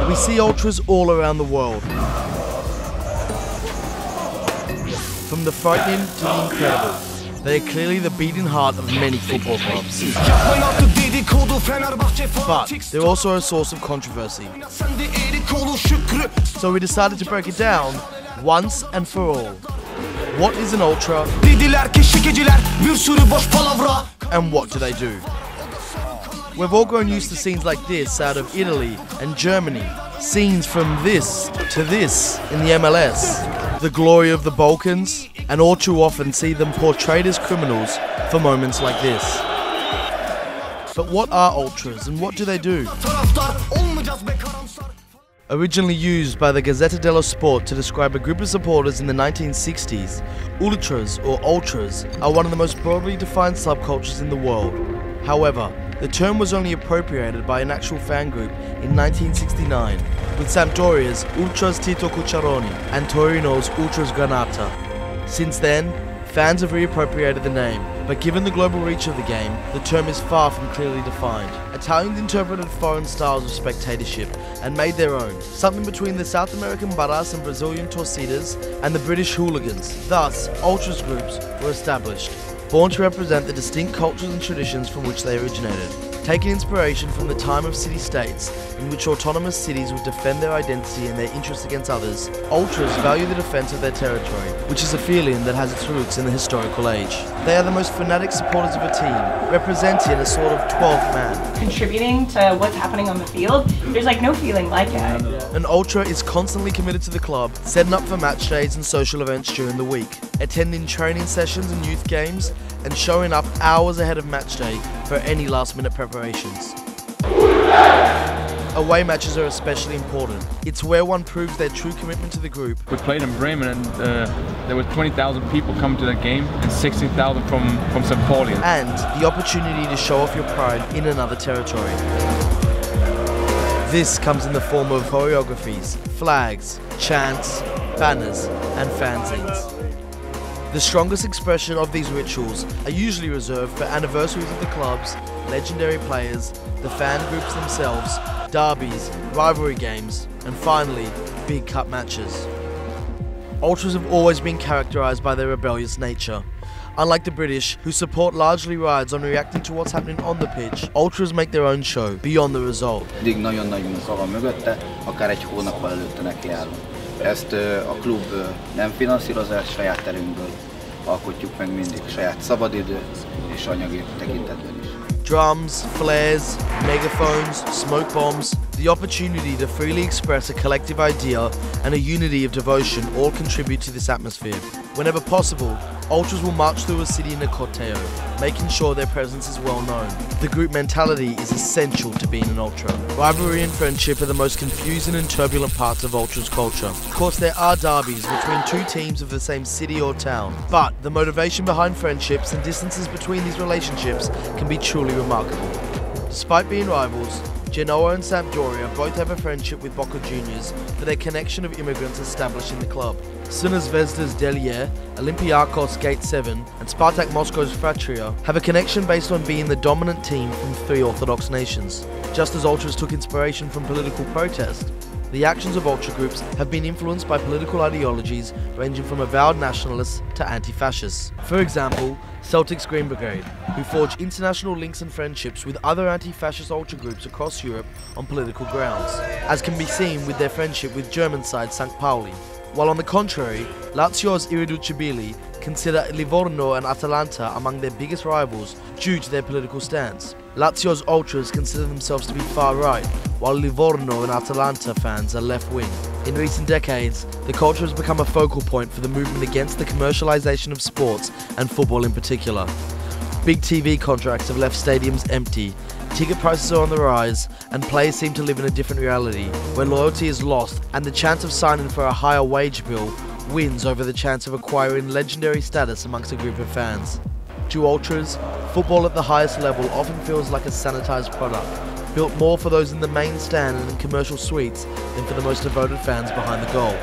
We see ultras all around the world. From the frightening to the incredible, they are clearly the beating heart of many football clubs. But they're also a source of controversy. So we decided to break it down once and for all. What is an ultra? And what do they do? We've all grown used to scenes like this out of Italy and Germany. Scenes from this to this in the MLS. The glory of the Balkans, and all too often see them portrayed as criminals for moments like this. But what are ultras and what do they do? Originally used by the Gazzetta dello Sport to describe a group of supporters in the 1960s, ultras or ultras are one of the most broadly defined subcultures in the world. However, the term was only appropriated by an actual fan group in 1969, with Sampdoria's Ultras Tito Cucciaroni and Torino's Ultras Granata. Since then, fans have reappropriated the name, but given the global reach of the game, the term is far from clearly defined. Italians interpreted foreign styles of spectatorship and made their own, something between the South American Barras and Brazilian Torcidas and the British hooligans. Thus, ultras groups were established, born to represent the distinct cultures and traditions from which they originated. Taking inspiration from the time of city-states, in which autonomous cities would defend their identity and their interests against others, ultras value the defence of their territory, which is a feeling that has its roots in the historical age. They are the most fanatic supporters of a team, representing a sort of 12th man. Contributing to what's happening on the field, there's like no feeling like it. An ultra is constantly committed to the club, setting up for match days and social events during the week, attending training sessions and youth games, and showing up hours ahead of match day for any last-minute preparations. Away matches are especially important. It's where one proves their true commitment to the group. We played in Bremen and there were 20,000 people coming to that game and 16,000 from St. Pauli. And the opportunity to show off your pride in another territory. This comes in the form of choreographies, flags, chants, banners, and fanzines. The strongest expression of these rituals are usually reserved for anniversaries of the clubs, legendary players, the fan groups themselves, derbies, rivalry games, and finally, big cup matches. Ultras have always been characterised by their rebellious nature. Unlike the British, whose support largely rides on reacting to what's happening on the pitch, ultras make their own show, beyond the result. Eddig nagyon nagy munka van mögötte, akár egy hónappal előtte nekiállunk. Ezt a klub nem finanszírozás, saját terünkből alkotjuk meg mindig, saját szabadidő és anyagi tekintetben is. Drums, flares, megaphones, smoke bombs, the opportunity to freely express a collective idea and a unity of devotion all contribute to this atmosphere. Whenever possible, ultras will march through a city in a corteo, making sure their presence is well known. The group mentality is essential to being an ultra. Rivalry and friendship are the most confusing and turbulent parts of ultras culture. Of course, there are derbies between two teams of the same city or town, but the motivation behind friendships and distances between these relationships can be truly remarkable. Despite being rivals, Genoa and Sampdoria both have a friendship with Boca Juniors for their connection of immigrants established in the club. Crvena Zvezda's Delier, Olympiacos Gate 7 and Spartak Moscow's Fratria have a connection based on being the dominant team from three Orthodox nations. Just as ultras took inspiration from political protest, the actions of ultra groups have been influenced by political ideologies ranging from avowed nationalists to anti-fascists. For example, Celtic's Green Brigade, who forge international links and friendships with other anti-fascist ultra groups across Europe on political grounds, as can be seen with their friendship with German side St. Pauli. While on the contrary, Lazio's Irriducibili consider Livorno and Atalanta among their biggest rivals due to their political stance. Lazio's ultras consider themselves to be far-right, while Livorno and Atalanta fans are left-wing. In recent decades, the culture has become a focal point for the movement against the commercialisation of sports and football in particular. Big TV contracts have left stadiums empty, ticket prices are on the rise, and players seem to live in a different reality, where loyalty is lost and the chance of signing for a higher wage bill wins over the chance of acquiring legendary status amongst a group of fans. To ultras, football at the highest level often feels like a sanitised product, built more for those in the main stand and in commercial suites than for the most devoted fans behind the goal.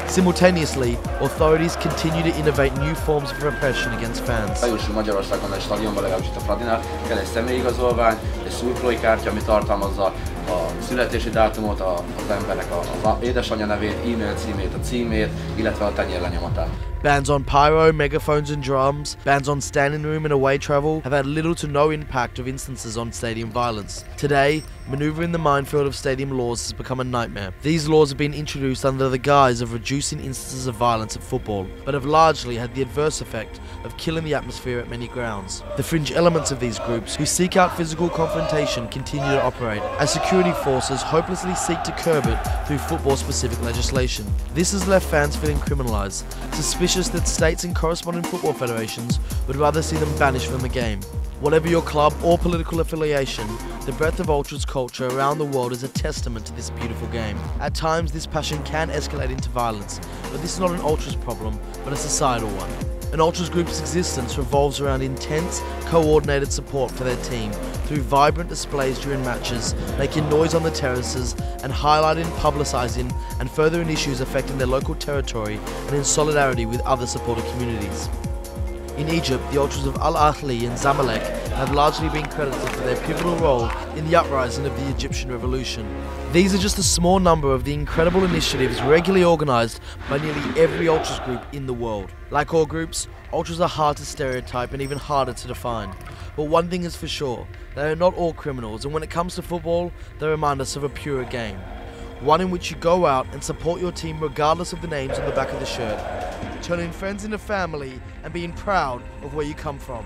Simultaneously, authorities continue to innovate new forms of repression against fans. Bejussul Magyarországon egy stadionban, legalábbis itt a Fradinál, kell egy személyigazolvány, egy szurkolói kártya, ami tartalmazza a születési dátumot, az embernek az édesanyja nevét, e-mail címét, a címét, illetve a tenyérlenyomatát. Bans on pyro, megaphones and drums, bans on standing room and away travel have had little to no impact of instances on stadium violence. Today, maneuvering the minefield of stadium laws has become a nightmare. These laws have been introduced under the guise of reducing instances of violence at football, but have largely had the adverse effect of killing the atmosphere at many grounds. The fringe elements of these groups, who seek out physical confrontation, continue to operate, as security forces hopelessly seek to curb it through football-specific legislation. This has left fans feeling criminalised, suspicious that states and corresponding football federations would rather see them banished from the game. Whatever your club or political affiliation, the breadth of Ultras culture around the world is a testament to this beautiful game. At times, this passion can escalate into violence, but this is not an Ultras problem, but a societal one. An Ultras group's existence revolves around intense, coordinated support for their team through vibrant displays during matches, making noise on the terraces, and highlighting, publicising, and furthering issues affecting their local territory and in solidarity with other supporter communities. In Egypt, the Ultras of Al Ahly and Zamalek have largely been credited for their pivotal role in the uprising of the Egyptian revolution. These are just a small number of the incredible initiatives regularly organised by nearly every Ultras group in the world. Like all groups, Ultras are hard to stereotype and even harder to define. But one thing is for sure, they are not all criminals, and when it comes to football, they remind us of a purer game. One in which you go out and support your team regardless of the names on the back of the shirt, turning friends into family and being proud of where you come from.